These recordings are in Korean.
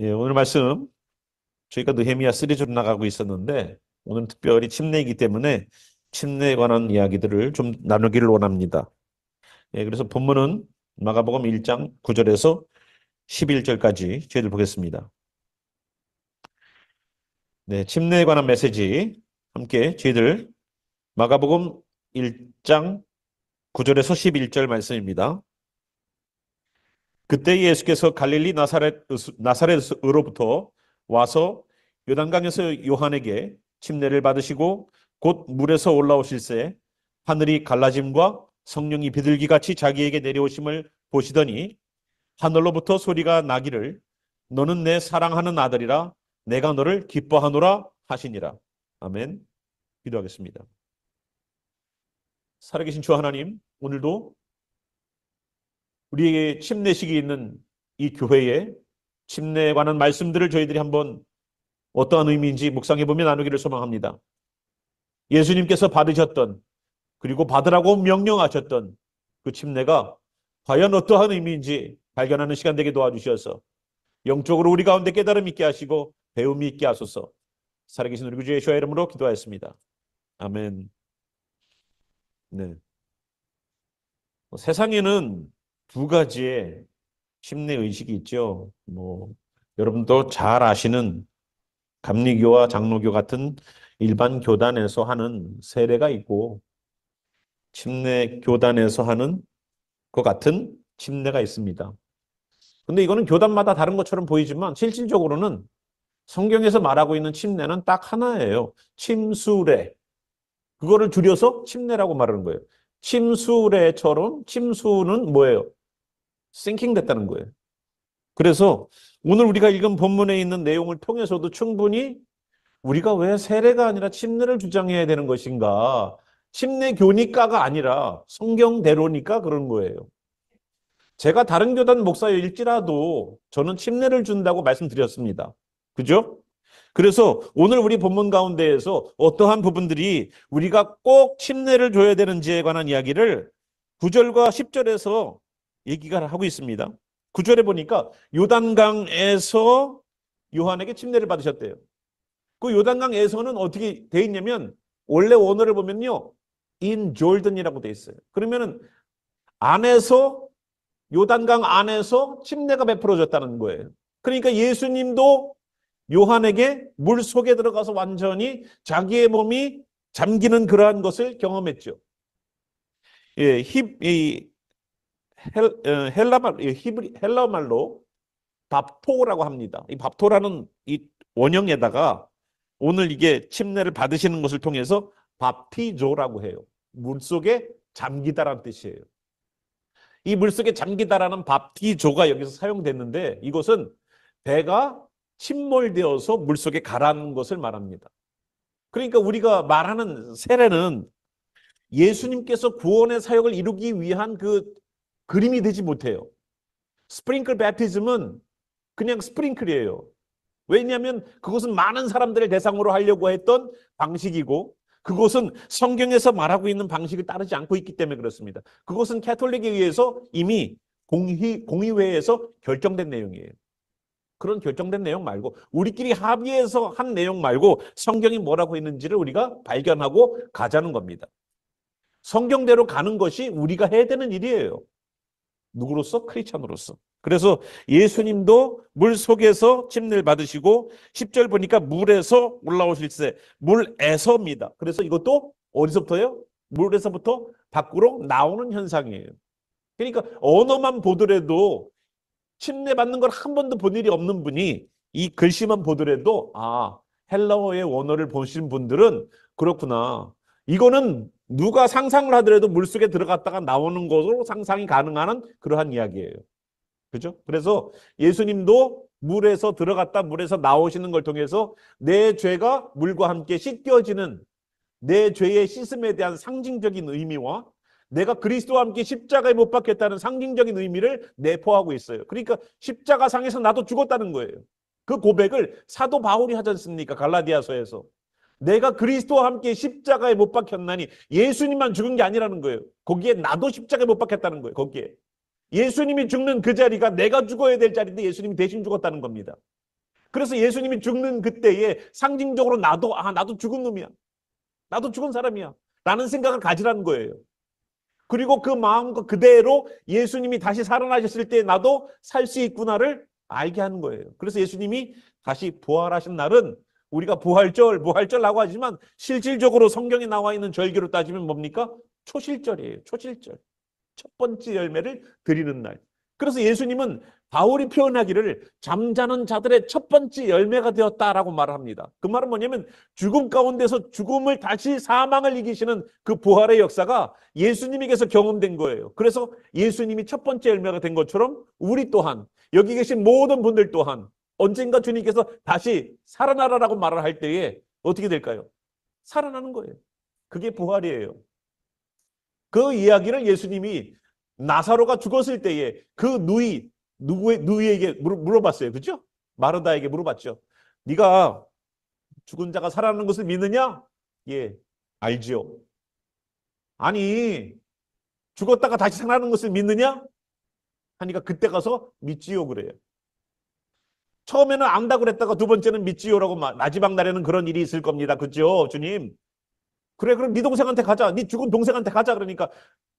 예, 오늘 말씀 저희가 느헤미야 시리즈로 나가고 있었는데 오늘 특별히 침례이기 때문에 침례에 관한 이야기들을 좀 나누기를 원합니다. 예, 그래서 본문은 마가복음 1장 9절에서 11절까지 저희들 보겠습니다. 네, 침례에 관한 메시지 함께 저희들 마가복음 1장 9절에서 11절 말씀입니다. 그때 예수께서 갈릴리 나사렛으로부터 와서 요단강에서 요한에게 침례를 받으시고 곧 물에서 올라오실새 하늘이 갈라짐과 성령이 비둘기 같이 자기에게 내려오심을 보시더니 하늘로부터 소리가 나기를 너는 내 사랑하는 아들이라 내가 너를 기뻐하노라 하시니라. 아멘. 기도하겠습니다. 살아계신 주 하나님, 오늘도 우리에게 침례식이 있는 이 교회에 침례에 관한 말씀들을 저희들이 한번 어떠한 의미인지 묵상해보며 나누기를 소망합니다. 예수님께서 받으셨던 그리고 받으라고 명령하셨던 그 침례가 과연 어떠한 의미인지 발견하는 시간 되게 도와주셔서 영적으로 우리 가운데 깨달음 있게 하시고 배움이 있게 하소서. 살아계신 우리 구주 예수의 이름으로 기도하였습니다. 아멘. 네. 세상에는 두 가지의 침례 의식이 있죠. 여러분도 잘 아시는 감리교와 장로교 같은 일반 교단에서 하는 세례가 있고 침례 교단에서 하는 것 같은 침례가 있습니다. 근데 이거는 교단마다 다른 것처럼 보이지만 실질적으로는 성경에서 말하고 있는 침례는 딱 하나예요. 침수례. 그거를 줄여서 침례라고 말하는 거예요. 침수례처럼 침수는 뭐예요? 싱킹 됐다는 거예요. 그래서 오늘 우리가 읽은 본문에 있는 내용을 통해서도 충분히 우리가 왜 세례가 아니라 침례를 주장해야 되는 것인가? 침례교니까가 아니라 성경대로니까 그런 거예요. 제가 다른 교단 목사일지라도 저는 침례를 준다고 말씀드렸습니다. 그죠? 그래서 오늘 우리 본문 가운데에서 어떠한 부분들이 우리가 꼭 침례를 줘야 되는지에 관한 이야기를 9절과 10절에서 얘기가 하고 있습니다. 9절에 보니까 요단강에서 요한에게 침례를 받으셨대요. 그 요단강에서는 어떻게 돼 있냐면 원래 원어를 보면요. in Jordan이라고 돼 있어요. 그러면은 안에서 요단강 안에서 침례가 베풀어졌다는 거예요. 그러니까 예수님도 요한에게 물 속에 들어가서 완전히 자기의 몸이 잠기는 그러한 것을 경험했죠. 예, 헬라말로 밥토라고 합니다. 이 밥토라는 이 원형에다가 오늘 이게 침례를 받으시는 것을 통해서 밥티조라고 해요. 물속에 잠기다라는 뜻이에요. 이 물속에 잠기다라는 밥티조가 여기서 사용됐는데 이것은 배가 침몰되어서 물속에 가라앉는 것을 말합니다. 그러니까 우리가 말하는 세례는 예수님께서 구원의 사역을 이루기 위한 그 그림이 되지 못해요. 스프링클 배프티즘은 그냥 스프링클이에요. 왜냐하면 그것은 많은 사람들을 대상으로 하려고 했던 방식이고 그것은 성경에서 말하고 있는 방식을 따르지 않고 있기 때문에 그렇습니다. 그것은 캐톨릭에 의해서 이미 공의회에서 결정된 내용이에요. 그런 결정된 내용 말고 우리끼리 합의해서 한 내용 말고 성경이 뭐라고 했는지를 우리가 발견하고 가자는 겁니다. 성경대로 가는 것이 우리가 해야 되는 일이에요. 누구로서? 크리스찬으로서. 그래서 예수님도 물 속에서 침례를 받으시고 10절 보니까 물에서 올라오실세 물에서입니다. 그래서 이것도 어디서부터요? 물에서부터 밖으로 나오는 현상이에요. 그러니까 언어만 보더라도 침례 받는 걸 한 번도 본 일이 없는 분이 이 글씨만 보더라도 헬라어의 원어를 보신 분들은 그렇구나. 이거는 누가 상상을 하더라도 물속에 들어갔다가 나오는 것으로 상상이 가능한 그러한 이야기예요. 그죠? 그래서 예수님도 물에서 들어갔다 물에서 나오시는 걸 통해서 내 죄가 물과 함께 씻겨지는 내 죄의 씻음에 대한 상징적인 의미와 내가 그리스도와 함께 십자가에 못 박혔다는 상징적인 의미를 내포하고 있어요. 그러니까 십자가상에서 나도 죽었다는 거예요. 그 고백을 사도 바울이 하지 않습니까? 갈라디아서에서. 내가 그리스도와 함께 십자가에 못 박혔나니 예수님만 죽은 게 아니라는 거예요. 거기에 나도 십자가에 못 박혔다는 거예요. 거기에. 예수님이 죽는 그 자리가 내가 죽어야 될 자리인데 예수님이 대신 죽었다는 겁니다. 그래서 예수님이 죽는 그때에 상징적으로 나도 죽은 놈이야. 나도 죽은 사람이야. 라는 생각을 가지라는 거예요. 그리고 그 마음과 그대로 예수님이 다시 살아나셨을 때 나도 살 수 있구나를 알게 하는 거예요. 그래서 예수님이 다시 부활하신 날은 우리가 부활절라고 하지만 실질적으로 성경에 나와 있는 절기로 따지면 뭡니까? 초실절이에요. 초실절. 첫 번째 열매를 드리는 날. 그래서 예수님은 바울이 표현하기를 잠자는 자들의 첫 번째 열매가 되었다라고 말을 합니다. 그 말은 뭐냐면 죽음 가운데서 죽음을 다시 사망을 이기시는 그 부활의 역사가 예수님에게서 경험된 거예요. 그래서 예수님이 첫 번째 열매가 된 것처럼 우리 또한 여기 계신 모든 분들 또한 언젠가 주님께서 다시 살아나라라고 말을 할 때에 어떻게 될까요? 살아나는 거예요. 그게 부활이에요. 그 이야기를 예수님이 나사로가 죽었을 때에 그 누이에게 물어봤어요. 그죠? 마르다에게 물어봤죠. 네가 죽은 자가 살아나는 것을 믿느냐? 예, 알지요. 아니, 죽었다가 다시 살아나는 것을 믿느냐? 하니까 그때 가서 믿지요 그래요. 처음에는 안다 그랬다가 두 번째는 믿지요라고 마지막 날에는 그런 일이 있을 겁니다. 그죠? 주님. 그래, 그럼 네 동생한테 가자. 네 죽은 동생한테 가자. 그러니까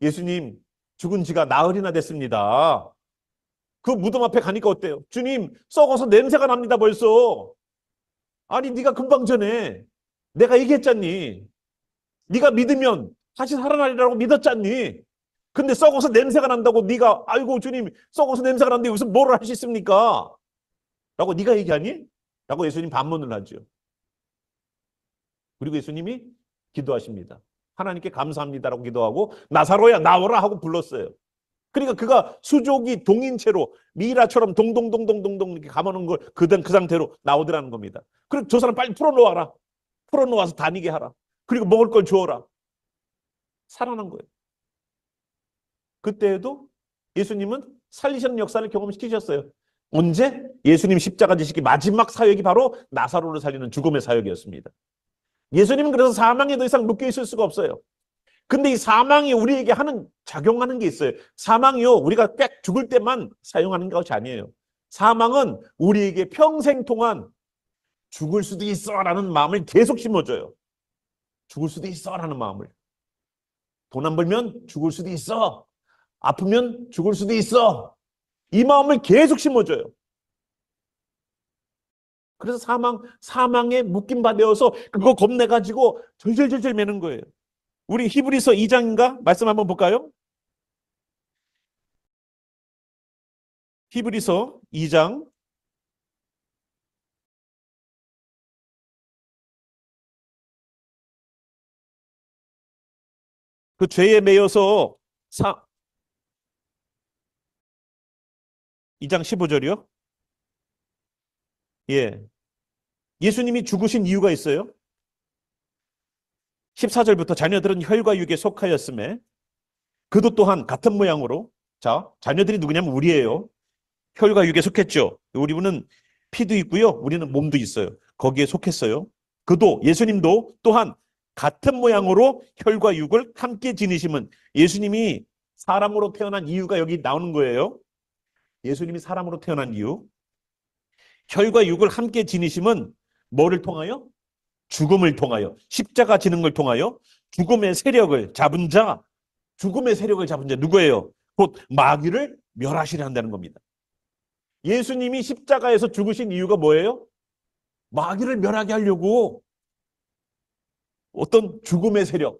예수님, 죽은 지가 나흘이나 됐습니다. 그 무덤 앞에 가니까 어때요? 주님, 썩어서 냄새가 납니다, 벌써. 아니, 네가 금방 전에 내가 얘기했잖니. 네가 믿으면 다시 살아나리라고 믿었잖니. 근데 썩어서 냄새가 난다고 네가 아이고 주님 썩어서 냄새가 나는데 여기서 뭐를 할 수 있습니까? 라고 네가 얘기하니? 라고 예수님 반문을 하죠. 그리고 예수님이 기도하십니다. 하나님께 감사합니다라고 기도하고 나사로야 나오라 하고 불렀어요. 그러니까 그가 수족이 동인 채로 미라처럼 동동동동동동 이렇게 감아놓은 걸 그 상태로 나오더라는 겁니다. 그리고 저 사람 빨리 풀어놓아라. 풀어놓아서 다니게 하라. 그리고 먹을 걸 주어라. 살아난 거예요. 그때에도 예수님은 살리시는 역사를 경험시키셨어요. 언제? 예수님 십자가 지시기 마지막 사역이 바로 나사로를 살리는 죽음의 사역이었습니다. 예수님은 그래서 사망에 더 이상 묶여 있을 수가 없어요. 근데 이 사망이 우리에게 작용하는 게 있어요. 사망이요, 우리가 딱 죽을 때만 사용하는 것이 아니에요. 사망은 우리에게 평생 동안 죽을 수도 있어 라는 마음을 계속 심어줘요. 죽을 수도 있어 라는 마음을. 돈 안 벌면 죽을 수도 있어. 아프면 죽을 수도 있어. 이 마음을 계속 심어줘요. 그래서 사망에 묶임 바 되어서 그거 겁내가지고 절절절절 매는 거예요. 우리 히브리서 2장인가? 말씀 한번 볼까요? 히브리서 2장. 그 죄에 매여서 2장 15절이요? 예. 예수님이 죽으신 이유가 있어요. 14절부터 자녀들은 혈과 육에 속하였음에 그도 또한 같은 모양으로 자, 자녀들이 누구냐면 우리예요. 혈과 육에 속했죠. 우리는 피도 있고요. 우리는 몸도 있어요. 거기에 속했어요. 그도 예수님도 또한 같은 모양으로 혈과 육을 함께 지니심은 예수님이 사람으로 태어난 이유가 여기 나오는 거예요. 예수님이 사람으로 태어난 이유. 혈과 육을 함께 지니심은 뭐를 통하여? 죽음을 통하여, 십자가 지는 걸 통하여 죽음의 세력을 잡은 자 누구예요? 곧 마귀를 멸하시려 한다는 겁니다. 예수님이 십자가에서 죽으신 이유가 뭐예요? 마귀를 멸하게 하려고 어떤 죽음의 세력.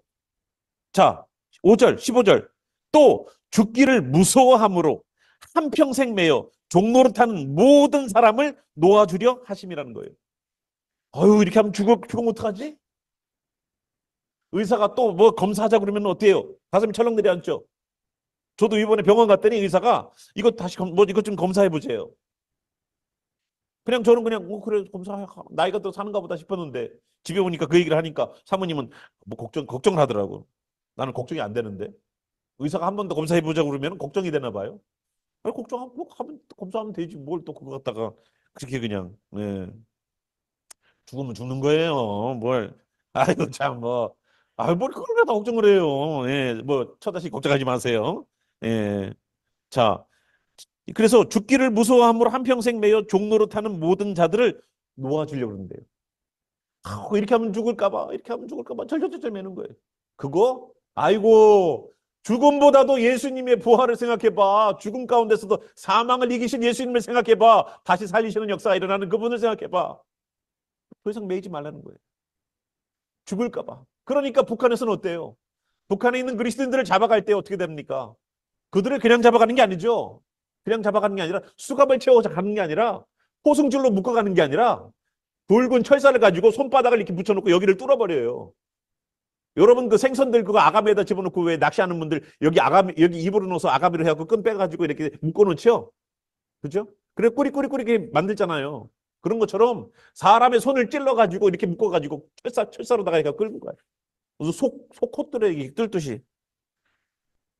자, 5절, 15절. 또 죽기를 무서워함으로 한평생 매여 종노릇하는 모든 사람을 놓아주려 하심이라는 거예요. 어휴, 이렇게 하면 죽으면 어떡하지? 의사가 또 뭐 검사하자 그러면 어때요? 가슴이 철렁 내려앉죠? 저도 이번에 병원 갔더니 의사가 이거 다시 이것 좀 검사해 보세요. 그냥 저는 그냥 그래 검사 나이가 더 사는가 보다 싶었는데 집에 오니까 그 얘기를 하니까 사모님은 뭐 걱정을 하더라고. 나는 걱정이 안 되는데 의사가 한 번 더 검사해 보자고 그러면 걱정이 되나 봐요. 아니 걱정하면 검사하면 되지 뭘 또 그거 갖다가 그렇게 그냥 예. 죽으면 죽는 거예요. 뭘 아이고 참 뭐 뭘 그걸 다 걱정을 해요. 예. 뭐 처다시 걱정하지 마세요. 예. 자, 그래서 죽기를 무서워함으로 한평생 매여 종노릇하는 모든 자들을 놓아주려고 그러는데요. 이렇게 하면 죽을까봐, 이렇게 하면 죽을까봐 절절절절 매는 거예요. 그거, 아이고, 죽음보다도 예수님의 부활을 생각해봐. 죽음 가운데서도 사망을 이기신 예수님을 생각해봐. 다시 살리시는 역사가 일어나는 그분을 생각해봐. 더 이상 매이지 말라는 거예요. 죽을까봐. 그러니까 북한에서는 어때요? 북한에 있는 그리스도인들을 잡아갈 때 어떻게 됩니까? 그들을 그냥 잡아가는 게 아니죠. 그냥 잡아가는 게 아니라 수갑을 채워서 가는 게 아니라 포승줄로 묶어가는 게 아니라 붉은 철사를 가지고 손바닥을 이렇게 붙여놓고 여기를 뚫어버려요. 여러분 그 생선들 그거 아가미에다 집어넣고 왜 낚시하는 분들 여기 아가미 여기 입으로 넣어서 아가미로 해갖고 끈 빼가지고 이렇게 묶어놓죠. 그죠? 그래 꾸리꾸리꾸리 이렇게 만들잖아요. 그런 것처럼 사람의 손을 찔러가지고 이렇게 묶어가지고 철사로다가 이렇게 끌고 가요. 무슨 콧들에 이렇게 뜰듯이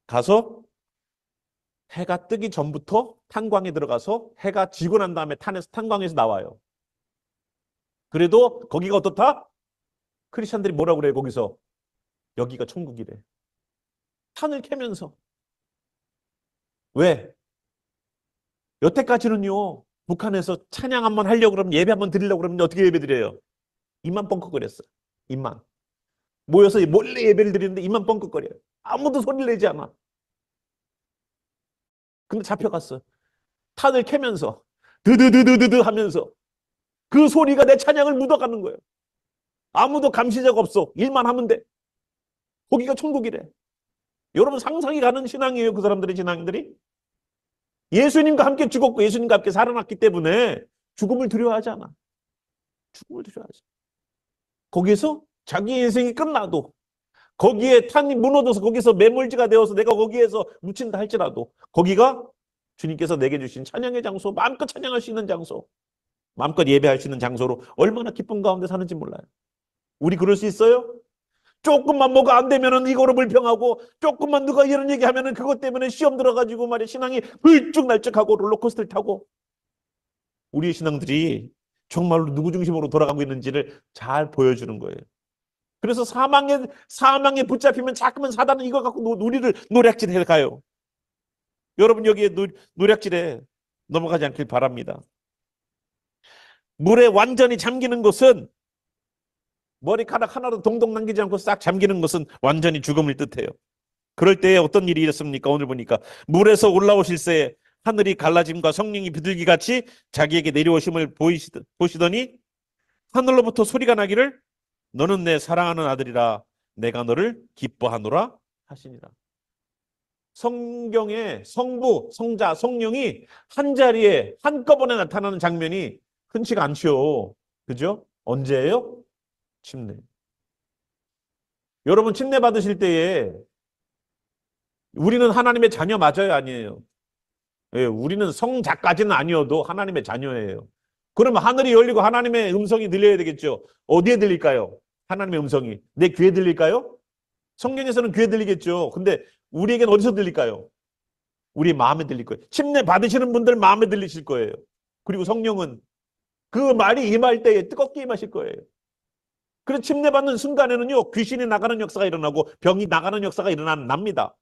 가서 해가 뜨기 전부터 탄광에 들어가서 해가 지고 난 다음에 탄광에서 나와요. 그래도 거기가 어떻다? 크리스찬들이 뭐라고 그래요 거기서? 여기가 천국이래. 탄을 캐면서. 왜? 여태까지는요. 북한에서 찬양 한번 하려고 그러면 예배 한번 드리려고 그러면 어떻게 예배 드려요? 입만 뻥긋거렸어요. 입만. 모여서 몰래 예배를 드리는데 입만 뻥긋거려요. 아무도 소리를 내지 않아. 근데 잡혀갔어. 탄을 캐면서 드드드드드드 하면서 그 소리가 내 찬양을 묻어가는 거예요. 아무도 감시자가 없어. 일만 하면 돼. 거기가 천국이래. 여러분 상상이 가는 신앙이에요. 그 사람들의 신앙들이. 예수님과 함께 죽었고 예수님과 함께 살아났기 때문에 죽음을 두려워하지 않아. 죽음을 두려워하지. 거기에서 자기 인생이 끝나도 거기에 탄이 무너져서 거기서 매몰지가 되어서 내가 거기에서 묻힌다 할지라도 거기가 주님께서 내게 주신 찬양의 장소, 마음껏 찬양할 수 있는 장소, 마음껏 예배할 수 있는 장소로 얼마나 기쁨 가운데 사는지 몰라요. 우리 그럴 수 있어요? 조금만 뭐가 안 되면은 이거로 불평하고 조금만 누가 이런 얘기하면은 그것 때문에 시험 들어가지고 말이야 신앙이 불쭉날쭉하고 롤러코스터를 타고 우리의 신앙들이 정말로 누구 중심으로 돌아가고 있는지를 잘 보여주는 거예요. 그래서 사망에 붙잡히면 자꾸만 사단은 이거 갖고 우리를 노략질해 가요. 여러분 여기에 노략질에 넘어가지 않길 바랍니다. 물에 완전히 잠기는 것은 머리카락 하나도 동동 남기지 않고 싹 잠기는 것은 완전히 죽음을 뜻해요. 그럴 때에 어떤 일이 있었습니까? 오늘 보니까 물에서 올라오실 새 하늘이 갈라짐과 성령이 비둘기 같이 자기에게 내려오심을 보시더니 하늘로부터 소리가 나기를 너는 내 사랑하는 아들이라 내가 너를 기뻐하노라 하시니라. 성경에 성부, 성자, 성령이 한 자리에 한꺼번에 나타나는 장면이 흔치가 않죠. 그죠? 언제예요? 침례. 여러분 침례 받으실 때에 우리는 하나님의 자녀 맞아요? 아니에요? 예, 우리는 성자까지는 아니어도 하나님의 자녀예요. 그러면 하늘이 열리고 하나님의 음성이 들려야 되겠죠. 어디에 들릴까요? 하나님의 음성이. 내 귀에 들릴까요? 성경에서는 귀에 들리겠죠. 근데 우리에겐 어디서 들릴까요? 우리 마음에 들릴 거예요. 침례 받으시는 분들 마음에 들리실 거예요. 그리고 성령은 그 말이 임할 때에 뜨겁게 임하실 거예요. 그래서 침례 받는 순간에는요, 귀신이 나가는 역사가 일어나고 병이 나가는 역사가 일어납니다.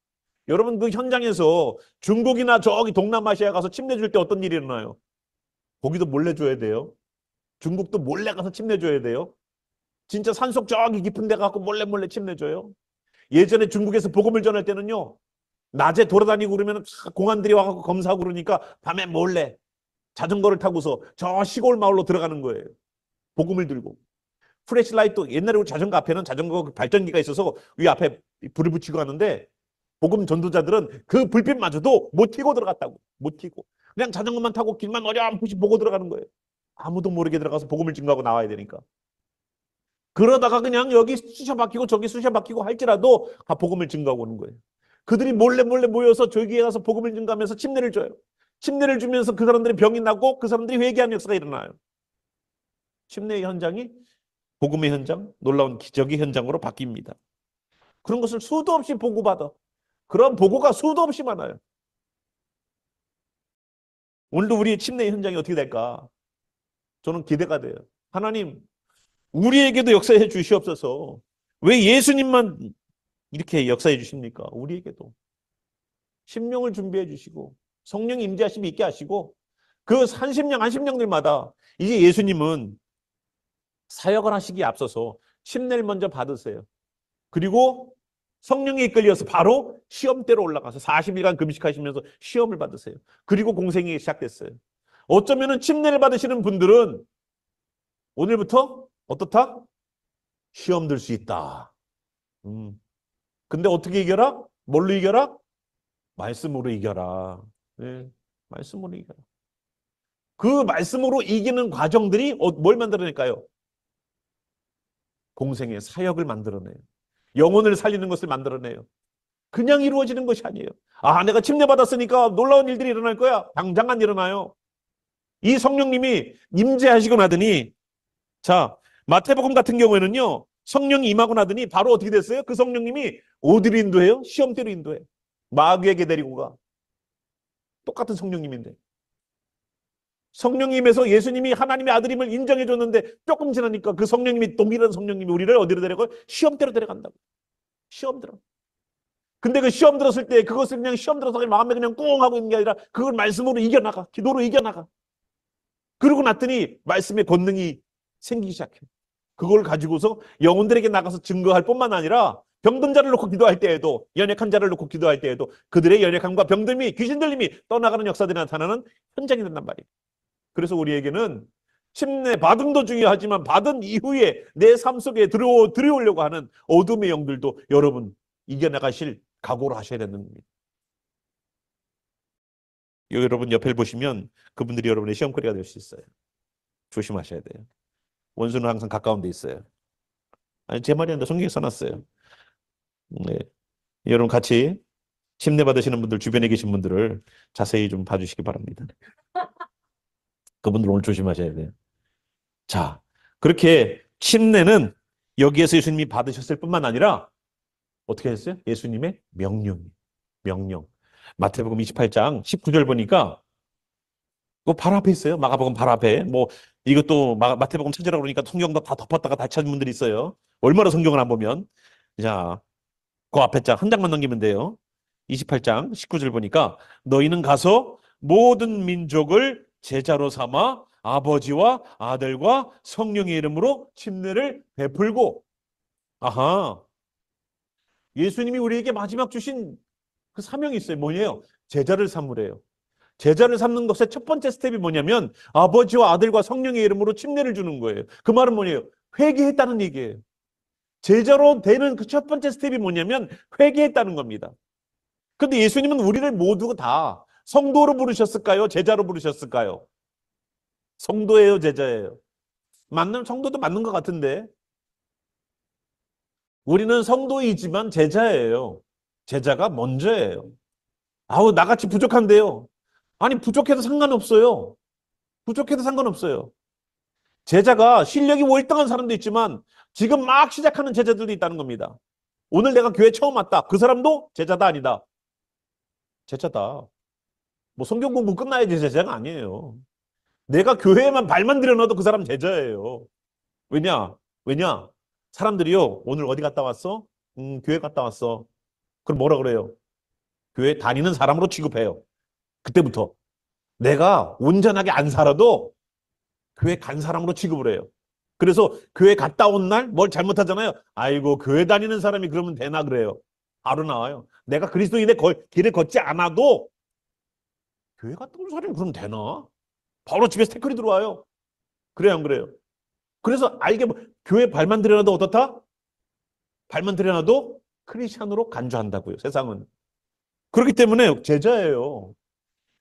여러분 그 현장에서 중국이나 저기 동남아시아 가서 침례 줄 때 어떤 일이 일어나요? 거기도 몰래 줘야 돼요. 중국도 몰래 가서 침례 줘야 돼요. 진짜 산속 저기 깊은 데 가서 몰래 침례 줘요. 예전에 중국에서 복음을 전할 때는요, 낮에 돌아다니고 그러면 공안들이 와서 검사하고 그러니까 밤에 몰래 자전거를 타고서 저 시골 마을로 들어가는 거예요. 복음을 들고. 플래시라이트, 옛날에 우리 자전거 앞에는 자전거 발전기가 있어서 위 앞에 불을 붙이고 가는데 복음 전도자들은 그 불빛마저도 못 튀고 들어갔다고. 못 튀고. 그냥 자전거만 타고 길만 어렴풋이 보고 들어가는 거예요. 아무도 모르게 들어가서 복음을 증거하고 나와야 되니까. 그러다가 그냥 여기 쑤셔 박히고 저기 쑤셔 박히고 할지라도 다 복음을 증거하고 오는 거예요. 그들이 몰래 모여서 저기에 가서 복음을 증거하면서 침례를 줘요. 침례를 주면서 그 사람들이 병이 나고 그 사람들이 회개하는 역사가 일어나요. 침례의 현장이 복음의 현장, 놀라운 기적의 현장으로 바뀝니다. 그런 것을 수도 없이 보고받아. 그런 보고가 수도 없이 많아요. 오늘도 우리의 침례의 현장이 어떻게 될까? 저는 기대가 돼요. 하나님, 우리에게도 역사해 주시옵소서. 왜 예수님만 이렇게 역사해 주십니까? 우리에게도. 심령을 준비해 주시고 성령이 임재하심이 있게 하시고 그 한 심령들마다 이제 예수님은 사역을 하시기에 앞서서 침례를 먼저 받으세요. 그리고 성령에 이끌려서 바로 시험대로 올라가서 40일간 금식하시면서 시험을 받으세요. 그리고 공생이 시작됐어요. 어쩌면은 침례를 받으시는 분들은 오늘부터 어떻다? 시험 들 수 있다. 근데 어떻게 이겨라? 뭘로 이겨라? 말씀으로 이겨라. 네, 말씀으로 이겨라. 그 말씀으로 이기는 과정들이 뭘 만들어낼까요? 공생의 사역을 만들어내요. 영혼을 살리는 것을 만들어내요. 그냥 이루어지는 것이 아니에요. 아, 내가 침례 받았으니까 놀라운 일들이 일어날 거야. 당장 안 일어나요. 이 성령님이 임재하시고 나더니, 자, 마태복음 같은 경우에는요, 성령이 임하고 나더니 바로 어떻게 됐어요? 그 성령님이 어디로 인도해요? 시험대로 인도해. 마귀에게 데리고 가. 똑같은 성령님인데. 성령님에서 예수님이 하나님의 아들임을 인정해 줬는데 조금 지나니까 그 성령님이, 동일한 성령님이 우리를 어디로 데려가요? 시험대로 데려간다고. 시험대로. 근데 그 시험 들었을 때 그것을 그냥 시험 들어서 마음에 그냥 꽁 하고 있는 게 아니라 그걸 말씀으로 이겨나가. 기도로 이겨나가. 그러고 났더니 말씀의 권능이 생기기 시작해. 그걸 가지고서 영혼들에게 나가서 증거할 뿐만 아니라 병든 자를 놓고 기도할 때에도, 연약한 자를 놓고 기도할 때에도 그들의 연약함과 병듦이, 귀신 들림이 떠나가는 역사들이 나타나는 현장이 된단 말이에요. 그래서 우리에게는 침례 받음도 중요하지만 받은 이후에 내 삶 속에 들어오려고 하는 어둠의 영들도 여러분 이겨나가실 각오를 하셔야 되는 겁니다. 여러분 옆에 보시면 그분들이 여러분의 시험거리가 될 수 있어요. 조심하셔야 돼요. 원수는 항상 가까운 데 있어요. 아니, 제 말이 아니라 성경에 써놨어요. 네. 여러분 같이 침례 받으시는 분들, 주변에 계신 분들을 자세히 좀 봐주시기 바랍니다. 그분들 오늘 조심하셔야 돼요. 자, 그렇게 침례는 여기에서 예수님이 받으셨을 뿐만 아니라 어떻게 했어요? 예수님의 명령. 마태복음 28장 19절 보니까 그거 바로 앞에 있어요. 마가복음 바로 앞에. 뭐 이것도 마태복음 찾으라고 그러니까 성경도 다 덮었다가 다시 찾은 분들이 있어요. 얼마나 성경을 안 보면. 자, 그 앞에 장 한 장만 넘기면 돼요. 28장 19절 보니까 너희는 가서 모든 민족을 제자로 삼아 아버지와 아들과 성령의 이름으로 침례를 베풀고. 아하, 예수님이 우리에게 마지막 주신 그 사명이 있어요. 뭐예요? 제자를 삼으래요. 제자를 삼는 것의 첫 번째 스텝이 뭐냐면 아버지와 아들과 성령의 이름으로 침례를 주는 거예요. 그 말은 뭐예요? 회개했다는 얘기예요. 제자로 되는 그 첫 번째 스텝이 뭐냐면 회개했다는 겁니다. 근데 예수님은 우리를 모두 다 성도로 부르셨을까요? 제자로 부르셨을까요? 성도예요, 제자예요? 성도도 맞는 것 같은데. 우리는 성도이지만 제자예요. 제자가 먼저예요. 아우, 나같이 부족한데요. 아니, 부족해도 상관없어요. 부족해도 상관없어요. 제자가 실력이 월등한 사람도 있지만 지금 막 시작하는 제자들도 있다는 겁니다. 오늘 내가 교회 처음 왔다. 그 사람도 제자다, 아니다? 제자다. 뭐 성경 공부 끝나야지 제자가 아니에요. 내가 교회에만 발만 들여놔도 그 사람 제자예요. 왜냐? 왜냐? 사람들이요, 오늘 어디 갔다 왔어? 교회 갔다 왔어. 그럼 뭐라 그래요? 교회 다니는 사람으로 취급해요. 그때부터. 내가 온전하게 안 살아도 교회 간 사람으로 취급을 해요. 그래서 교회 갔다 온 날 뭘 잘못하잖아요. 아이고, 교회 다니는 사람이 그러면 되나 그래요. 바로 나와요. 내가 그리스도인의 길을 걷지 않아도 교회 갔다 온 사람이 그러면 되나? 바로 집에서 태클이 들어와요. 그래요, 안 그래요? 그래서 교회 발만 들여놔도 어떻다? 발만 들여놔도 크리스찬으로 간주한다고요, 세상은. 그렇기 때문에 제자예요.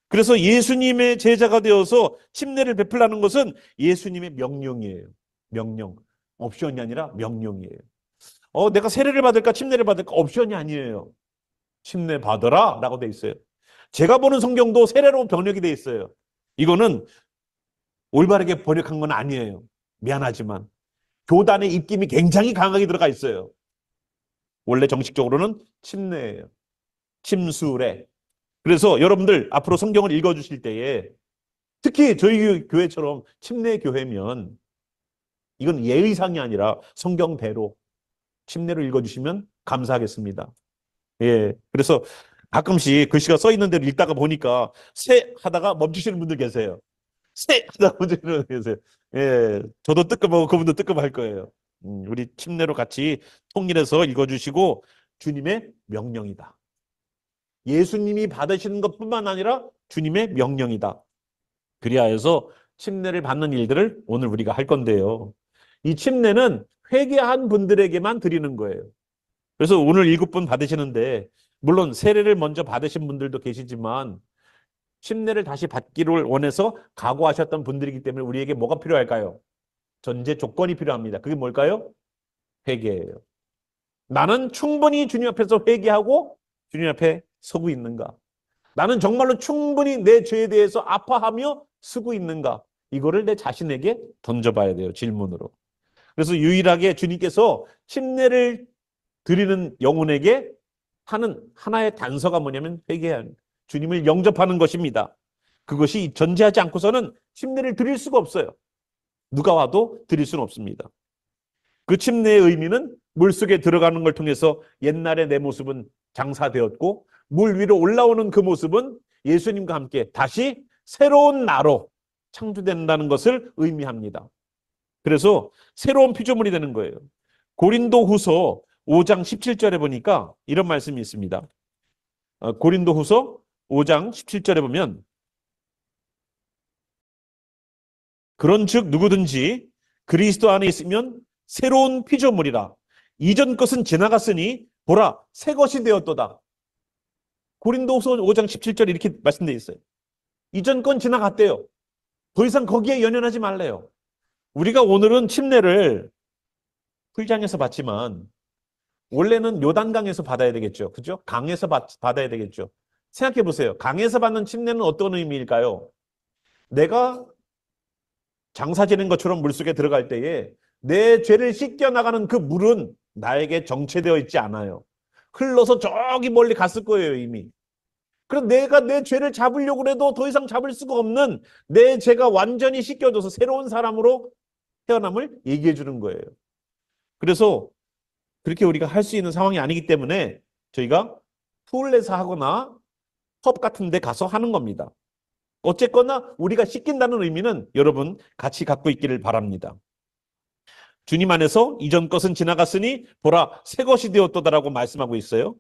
그래서 예수님의 제자가 되어서 침례를 베풀라는 것은 예수님의 명령이에요. 명령. 옵션이 아니라 명령이에요. 내가 세례를 받을까 침례를 받을까? 옵션이 아니에요. 침례 받으라 라고 돼 있어요. 제가 보는 성경도 세례로 번역이 돼 있어요. 이거는 올바르게 번역한 건 아니에요. 미안하지만 교단의 입김이 굉장히 강하게 들어가 있어요. 원래 정식적으로는 침례예요. 침수례. 그래서 여러분들 앞으로 성경을 읽어주실 때에 특히 저희 교회처럼 침례 교회면 이건 예의상이 아니라 성경대로 침례를 읽어주시면 감사하겠습니다. 예, 그래서 가끔씩 글씨가 써 있는 대로 읽다가 보니까 하다가 멈추시는 분들 계세요. 세! 나머지는 계세요. 예, 저도 뜨끔하고 그분도 뜨끔할 거예요. 우리 침례로 같이 통일해서 읽어주시고 주님의 명령이다. 예수님이 받으시는 것뿐만 아니라 주님의 명령이다. 그리하여 해서 침례를 받는 일들을 오늘 우리가 할 건데요. 이 침례는 회개한 분들에게만 드리는 거예요. 그래서 오늘 7분 받으시는데 물론 세례를 먼저 받으신 분들도 계시지만 침례를 다시 받기를 원해서 각오하셨던 분들이기 때문에 우리에게 뭐가 필요할까요? 전제 조건이 필요합니다. 그게 뭘까요? 회개예요. 나는 충분히 주님 앞에서 회개하고 주님 앞에 서고 있는가? 나는 정말로 충분히 내 죄에 대해서 아파하며 쓰고 있는가? 이거를 내 자신에게 던져봐야 돼요. 질문으로. 그래서 유일하게 주님께서 침례를 드리는 영혼에게 하는 하나의 단서가 뭐냐면 회개하는 주님을 영접하는 것입니다. 그것이 전제하지 않고서는 침례를 드릴 수가 없어요. 누가 와도 드릴 수는 없습니다. 그 침례의 의미는 물속에 들어가는 걸 통해서 옛날의 내 모습은 장사되었고 물 위로 올라오는 그 모습은 예수님과 함께 다시 새로운 나로 창조된다는 것을 의미합니다. 그래서 새로운 피조물이 되는 거예요. 고린도후서 5장 17절에 보니까 이런 말씀이 있습니다. 고린도후서 5장 17절에 보면 그런즉 누구든지 그리스도 안에 있으면 새로운 피조물이라. 이전 것은 지나갔으니 보라 새 것이 되었도다. 고린도후서 5장 17절 이렇게 말씀되어 있어요. 이전 건 지나갔대요. 더 이상 거기에 연연하지 말래요. 우리가 오늘은 침례를 풀장에서 받지만 원래는 요단강에서 받아야 되겠죠. 그죠? 강에서 받아야 되겠죠. 생각해 보세요. 강에서 받는 침례는 어떤 의미일까요? 내가 장사 지는 것처럼 물속에 들어갈 때에 내 죄를 씻겨나가는 그 물은 나에게 정체되어 있지 않아요. 흘러서 저기 멀리 갔을 거예요, 이미. 그럼 내가 내 죄를 잡으려고 해도 더 이상 잡을 수가 없는 내 죄가 완전히 씻겨져서 새로운 사람으로 태어남을 얘기해 주는 거예요. 그래서 그렇게 우리가 할 수 있는 상황이 아니기 때문에 저희가 풀에서 하거나 펍 같은 데 가서 하는 겁니다. 어쨌거나 우리가 씻긴다는 의미는 여러분 같이 갖고 있기를 바랍니다. 주님 안에서 이전 것은 지나갔으니 보라 새 것이 되었도다라고 말씀하고 있어요.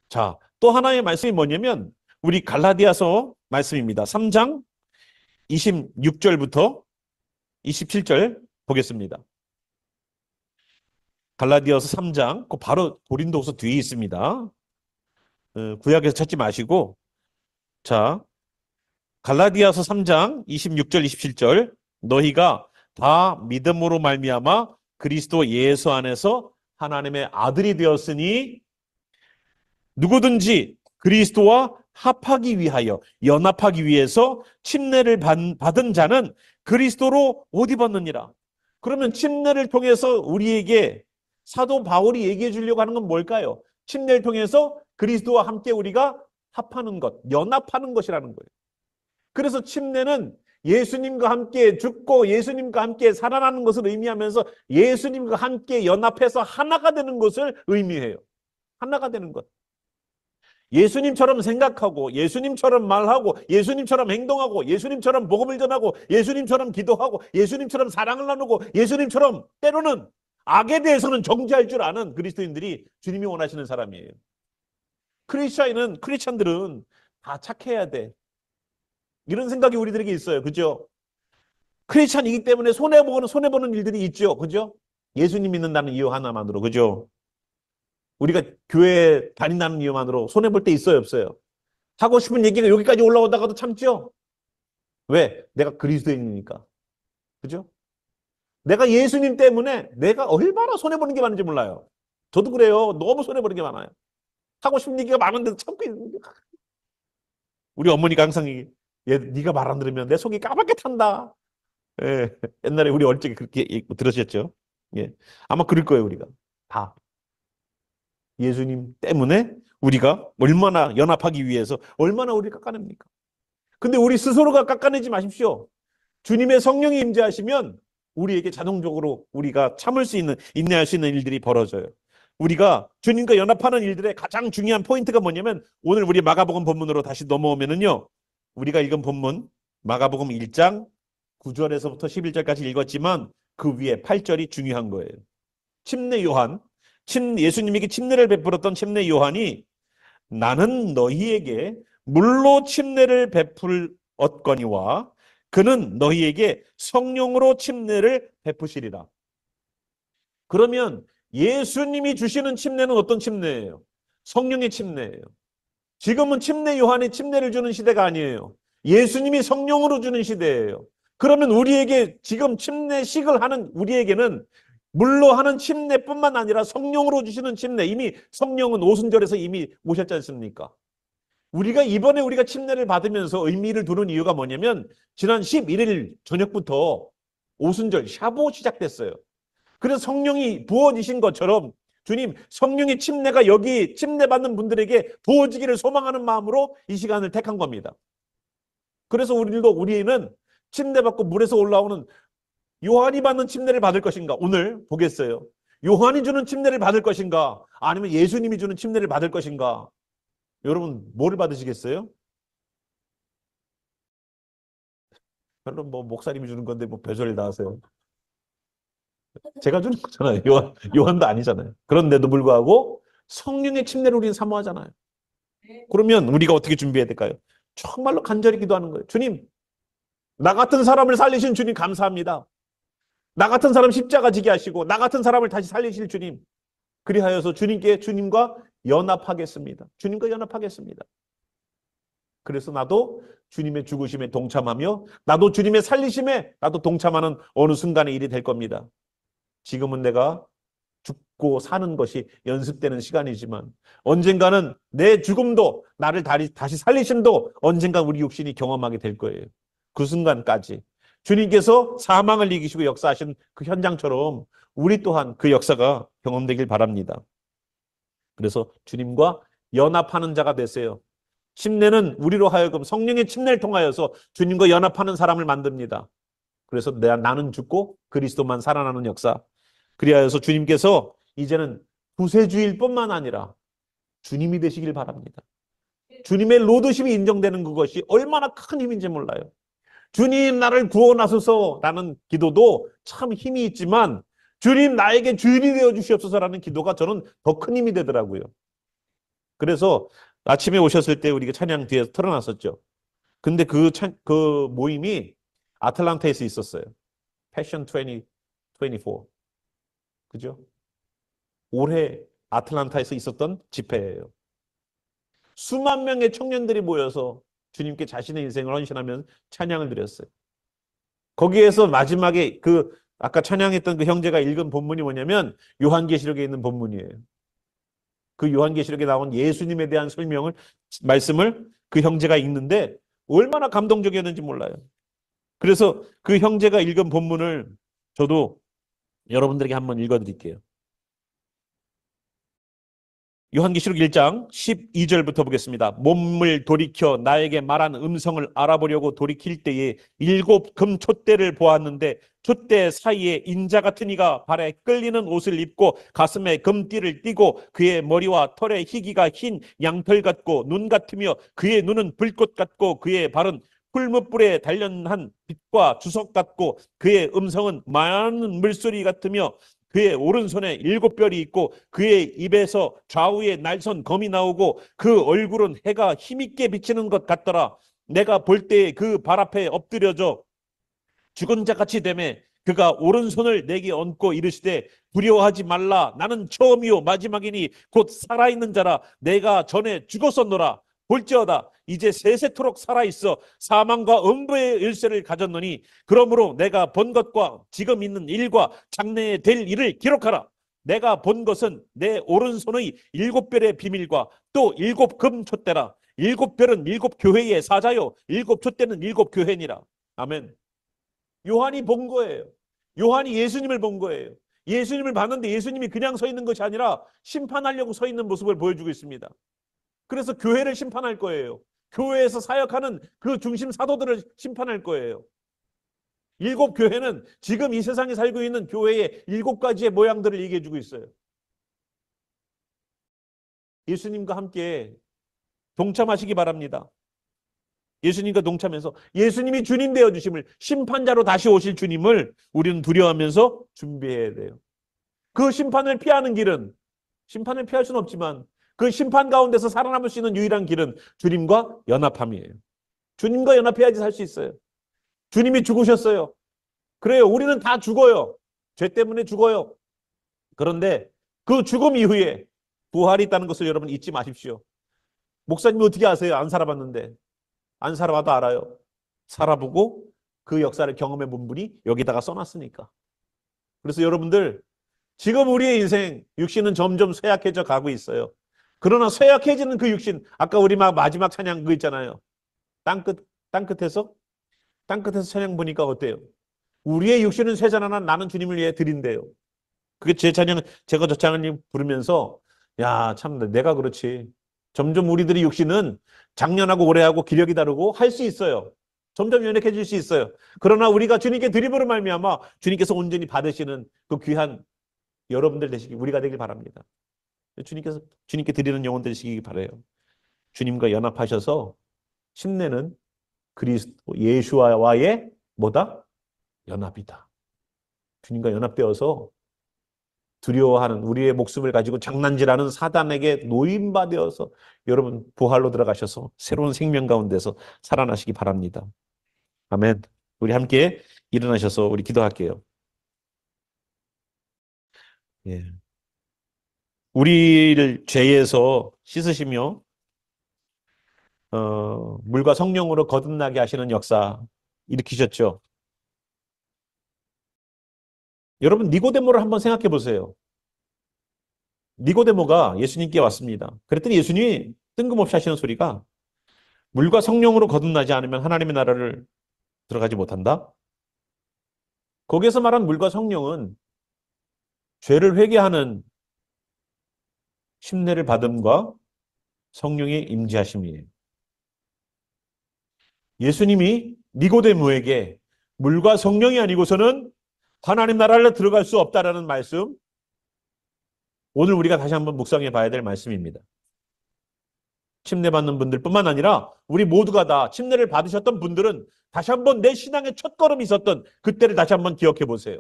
자, 또 하나의 말씀이 뭐냐면 우리 갈라디아서 말씀입니다. 3장 26절부터 27절 보겠습니다. 갈라디아서 3장, 그 바로 고린도후서 뒤에 있습니다. 구약에서 찾지 마시고, 자, 갈라디아서 3장 26절, 27절, 너희가 다 믿음으로 말미암아 그리스도 예수 안에서 하나님의 아들이 되었으니 누구든지 그리스도와 합하기 위하여 연합하기 위해서 침례를 받은 자는 그리스도로 옷 입었느니라. 그러면 침례를 통해서 우리에게 사도 바울이 얘기해 주려고 하는 건 뭘까요? 침례를 통해서 그리스도와 함께 우리가 합하는 것, 연합하는 것이라는 거예요. 그래서 침례는 예수님과 함께 죽고 예수님과 함께 살아나는 것을 의미하면서 예수님과 함께 연합해서 하나가 되는 것을 의미해요. 하나가 되는 것. 예수님처럼 생각하고 예수님처럼 말하고 예수님처럼 행동하고 예수님처럼 복음을 전하고 예수님처럼 기도하고 예수님처럼 사랑을 나누고 예수님처럼 때로는 악에 대해서는 정죄할 줄 아는 그리스도인들이 주님이 원하시는 사람이에요. 크리스찬들은 다 착해야 돼. 이런 생각이 우리들에게 있어요. 그죠? 크리스찬이기 때문에 손해보는 일들이 있죠. 그죠? 예수님 믿는다는 이유 하나만으로. 그죠? 우리가 교회 다닌다는 이유만으로 손해볼 때 있어요, 없어요? 하고 싶은 얘기가 여기까지 올라오다가도 참죠? 왜? 내가 그리스도인이니까. 그죠? 내가 예수님 때문에 내가 얼마나 손해보는 게 많은지 몰라요. 저도 그래요. 너무 손해보는 게 많아요. 하고 싶은 얘기가 많은데도 참고 있는 게. 우리 어머니가 항상 네가 말 안 들으면 내 속이 까맣게 탄다. 예. 옛날에 우리 어릴 적에 그렇게 들으셨죠? 예. 아마 그럴 거예요, 우리가. 다. 예수님 때문에 우리가 얼마나 연합하기 위해서 얼마나 우리를 깎아냅니까? 근데 우리 스스로가 깎아내지 마십시오. 주님의 성령이 임재하시면 우리에게 자동적으로 우리가 참을 수 있는, 인내할 수 있는 일들이 벌어져요. 우리가 주님과 연합하는 일들의 가장 중요한 포인트가 뭐냐면 오늘 우리 마가복음 본문으로 다시 넘어오면은요. 우리가 읽은 본문 마가복음 1장 9절에서부터 11절까지 읽었지만 그 위에 8절이 중요한 거예요. 침례 요한, 예수님에게 침례를 베풀었던 침례 요한이 나는 너희에게 물로 침례를 베풀 얻거니와 그는 너희에게 성령으로 침례를 베푸시리라. 그러면 예수님이 주시는 침례는 어떤 침례예요? 성령의 침례예요. 지금은 침례 요한이 침례를 주는 시대가 아니에요. 예수님이 성령으로 주는 시대예요. 그러면 우리에게 지금 침례식을 하는 우리에게는 물로 하는 침례뿐만 아니라 성령으로 주시는 침례, 이미 성령은 오순절에서 이미 오셨지 않습니까? 이번에 우리가 침례를 받으면서 의미를 두는 이유가 뭐냐면 지난 11일 저녁부터 오순절 샤보 시작됐어요. 그래서 성령이 부어지신 것처럼 주님 성령의 침례가 여기 침례받는 분들에게 부어지기를 소망하는 마음으로 이 시간을 택한 겁니다. 그래서 우리는 침례받고 물에서 올라오는 요한이 받는 침례를 받을 것인가? 오늘 보겠어요. 요한이 주는 침례를 받을 것인가? 아니면 예수님이 주는 침례를 받을 것인가? 여러분 뭐를 받으시겠어요? 별로 뭐 목사님이 주는 건데 뭐 별소리를 다 하세요. 제가 주는 거잖아요. 요한도 아니잖아요. 그런데도 불구하고 성령의 침례를 우리는 사모하잖아요. 그러면 우리가 어떻게 준비해야 될까요? 정말로 간절히 기도하는 거예요. 주님, 나 같은 사람을 살리신 주님 감사합니다. 나 같은 사람 십자가 지게 하시고 나 같은 사람을 다시 살리실 주님. 그리하여서 주님과 연합하겠습니다. 주님과 연합하겠습니다. 그래서 나도 주님의 죽으심에 동참하며 나도 주님의 살리심에 나도 동참하는 어느 순간의 일이 될 겁니다. 지금은 내가 죽고 사는 것이 연습되는 시간이지만 언젠가는 내 죽음도 나를 다시 살리심도 언젠가 우리 육신이 경험하게 될 거예요. 그 순간까지 주님께서 사망을 이기시고 역사하신 그 현장처럼 우리 또한 그 역사가 경험되길 바랍니다. 그래서 주님과 연합하는 자가 되세요. 침례는 우리로 하여금 성령의 침례를 통하여서 주님과 연합하는 사람을 만듭니다. 그래서 나는 죽고 그리스도만 살아나는 역사. 그리하여서 주님께서 이제는 구세주일 뿐만 아니라 주님이 되시길 바랍니다. 주님의 로드십이 인정되는 그것이 얼마나 큰 힘인지 몰라요. 주님 나를 구원하소서라는 기도도 참 힘이 있지만 주님 나에게 주인이 되어 주시옵소서라는 기도가 저는 더 큰 힘이 되더라고요. 그래서 아침에 오셨을 때 우리가 찬양 뒤에서 틀어놨었죠. 근데 그 모임이 아틀란타에서 있었어요. 패션 2024. 그죠? 올해 아틀란타에서 있었던 집회예요. 수만 명의 청년들이 모여서 주님께 자신의 인생을 헌신하면 찬양을 드렸어요. 거기에서 마지막에 아까 찬양했던 그 형제가 읽은 본문이 뭐냐면 요한계시록에 있는 본문이에요. 그 요한계시록에 나온 예수님에 대한 말씀을 그 형제가 읽는데 얼마나 감동적이었는지 몰라요. 그래서 그 형제가 읽은 본문을 저도 여러분들에게 한번 읽어드릴게요. 요한계시록 1장 12절부터 보겠습니다. 몸을 돌이켜 나에게 말한 음성을 알아보려고 돌이킬 때에 7 금촛대를 보았는데 촛대 사이에 인자 같은 이가 발에 끌리는 옷을 입고 가슴에 금띠를 띠고 그의 머리와 털의 희기가 흰 양털 같고 눈 같으며 그의 눈은 불꽃 같고 그의 발은 풀무불에 단련한 빛과 주석 같고 그의 음성은 많은 물소리 같으며 그의 오른손에 7별이 있고 그의 입에서 좌우에 날선 검이 나오고 그 얼굴은 해가 힘있게 비치는 것 같더라. 내가 볼 때에 그 발 앞에 엎드려져 죽은 자같이 되매 그가 오른손을 내게 얹고 이르시되 두려워하지 말라. 나는 처음이요 마지막이니 곧 살아있는 자라. 내가 전에 죽었었노라. 볼지어다 이제 세세토록 살아있어 사망과 음부의 일세를 가졌노니 그러므로 내가 본 것과 지금 있는 일과 장래에 될 일을 기록하라. 내가 본 것은 내 오른손의 7별의 비밀과 또 7 금촛대라. 7별은 7 교회의 사자요 7 촛대는 7 교회니라. 아멘. 요한이 본 거예요. 요한이 예수님을 본 거예요. 예수님을 봤는데 예수님이 그냥 서 있는 것이 아니라 심판하려고 서 있는 모습을 보여주고 있습니다. 그래서 교회를 심판할 거예요. 교회에서 사역하는 그 중심 사도들을 심판할 거예요. 7 교회는 지금 이 세상에 살고 있는 교회의 7가지의 모양들을 얘기해 주고 있어요. 예수님과 함께 동참하시기 바랍니다. 예수님과 동참해서 예수님이 주님 되어주심을, 심판자로 다시 오실 주님을 우리는 두려워하면서 준비해야 돼요. 그 심판을 피하는 길은, 심판을 피할 수는 없지만 그 심판 가운데서 살아남을 수 있는 유일한 길은 주님과 연합함이에요. 주님과 연합해야지 살 수 있어요. 주님이 죽으셨어요. 그래요. 우리는 다 죽어요. 죄 때문에 죽어요. 그런데 그 죽음 이후에 부활이 있다는 것을 여러분 잊지 마십시오. 목사님이 어떻게 아세요? 안 살아봤는데. 안 살아봐도 알아요. 살아보고 그 역사를 경험해 본 분이 여기다가 써놨으니까. 그래서 여러분들, 지금 우리의 인생, 육신은 점점 쇠약해져 가고 있어요. 그러나 쇠약해지는 그 육신, 아까 우리 마지막 찬양 그 있잖아요. 땅끝에서 찬양 보니까 어때요? 우리의 육신은 쇠잔하나 나는 주님을 위해 드린대요. 그게 제 찬양, 제가 저 찬양님 부르면서, 야, 참, 내가 그렇지. 점점 우리들의 육신은 작년하고 올해하고 기력이 다르고 할 수 있어요. 점점 연약해질 수 있어요. 그러나 우리가 주님께 드림으로 말미암아 주님께서 온전히 받으시는 그 귀한 여러분들 되시기, 우리가 되길 바랍니다. 주님께 드리는 영혼 되시기 바라요. 주님과 연합하셔서 힘내는 그리스도 예수와의 뭐다? 연합이다. 주님과 연합되어서 두려워하는 우리의 목숨을 가지고 장난질하는 사단에게 노임받아서 여러분 부활로 들어가셔서 새로운 생명 가운데서 살아나시기 바랍니다. 아멘. 우리 함께 일어나셔서 우리 기도할게요. 예. 우리를 죄에서 씻으시며 물과 성령으로 거듭나게 하시는 역사 일으키셨죠. 여러분 니고데모를 한번 생각해 보세요. 니고데모가 예수님께 왔습니다. 그랬더니 예수님이 뜬금없이 하시는 소리가 물과 성령으로 거듭나지 않으면 하나님의 나라를 들어가지 못한다. 거기에서 말한 물과 성령은 죄를 회개하는 심례를 받음과 성령의 임재하심이에요. 예수님이 니고데모에게 물과 성령이 아니고서는 하나님 나라를 들어갈 수 없다라는 말씀, 오늘 우리가 다시 한번 묵상해 봐야 될 말씀입니다. 침례받는 분들뿐만 아니라 우리 모두가 다 침례를 받으셨던 분들은 다시 한번 내 신앙의 첫걸음이 있었던 그때를 다시 한번 기억해 보세요.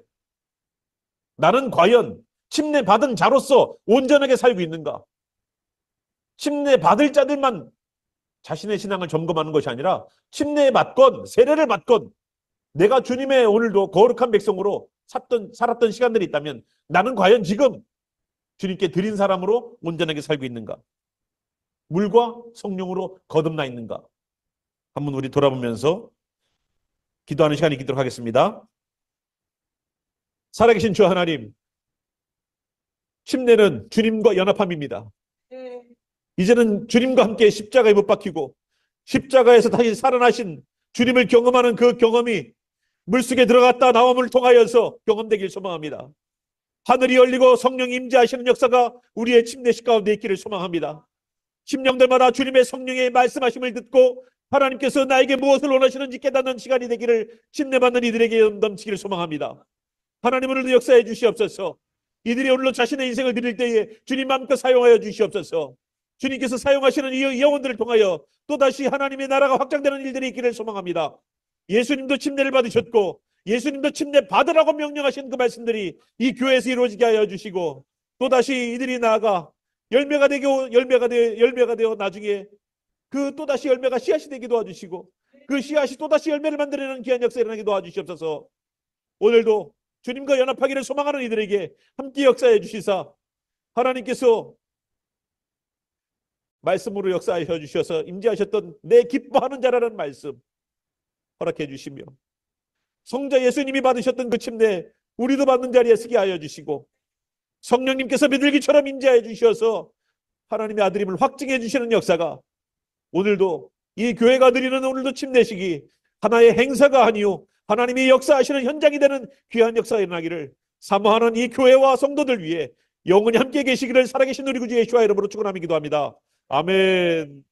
나는 과연 침례받은 자로서 온전하게 살고 있는가? 침례받을 자들만 자신의 신앙을 점검하는 것이 아니라 침례받건 세례를 받건 내가 주님의 오늘도 거룩한 백성으로 살았던 시간들이 있다면 나는 과연 지금 주님께 드린 사람으로 온전하게 살고 있는가? 물과 성령으로 거듭나 있는가? 한번 우리 돌아보면서 기도하는 시간이 있도록 하겠습니다. 살아계신 주 하나님, 침례는 주님과 연합함입니다. 이제는 주님과 함께 십자가에 못 박히고 십자가에서 다시 살아나신 주님을 경험하는 그 경험이 물속에 들어갔다 나옴을 통하여서 경험되길 소망합니다. 하늘이 열리고 성령이 임재하시는 역사가 우리의 침례식 가운데 있기를 소망합니다. 심령들마다 주님의 성령의 말씀하심을 듣고 하나님께서 나에게 무엇을 원하시는지 깨닫는 시간이 되기를 침례받는 이들에게 넘치기를 소망합니다. 하나님 오늘도 역사해 주시옵소서. 이들이 오늘로 자신의 인생을 드릴 때에 주님 마음껏 사용하여 주시옵소서. 주님께서 사용하시는 이 영혼들을 통하여 또다시 하나님의 나라가 확장되는 일들이 있기를 소망합니다. 예수님도 침례를 받으셨고 예수님도 침례 받으라고 명령하신 그 말씀들이 이 교회에서 이루어지게 하여 주시고 또다시 이들이 나아가 열매가 되어 나중에 그 또다시 열매가 씨앗이 되게 도와주시고 그 씨앗이 또다시 열매를 만들어내는 귀한 역사를 일어나게 도와주시옵소서. 오늘도 주님과 연합하기를 소망하는 이들에게 함께 역사해 주시사 하나님께서 말씀으로 역사하여 주셔서 임재하셨던 내 기뻐하는 자라는 말씀 허락해 주시며 성자 예수님이 받으셨던 그 침례 우리도 받는 자리에 서게 하여 주시고 성령님께서 비둘기처럼 임재하여 주셔서 하나님의 아들임을 확증해 주시는 역사가 오늘도 이 교회가 드리는 오늘도 침례식이 하나의 행사가 아니요 하나님이 역사하시는 현장이 되는 귀한 역사가 일어나기를 사모하는 이 교회와 성도들 위해 영원히 함께 계시기를 살아계신 우리 구주 예수와 이름으로 축원하며 기도합니다. 아멘.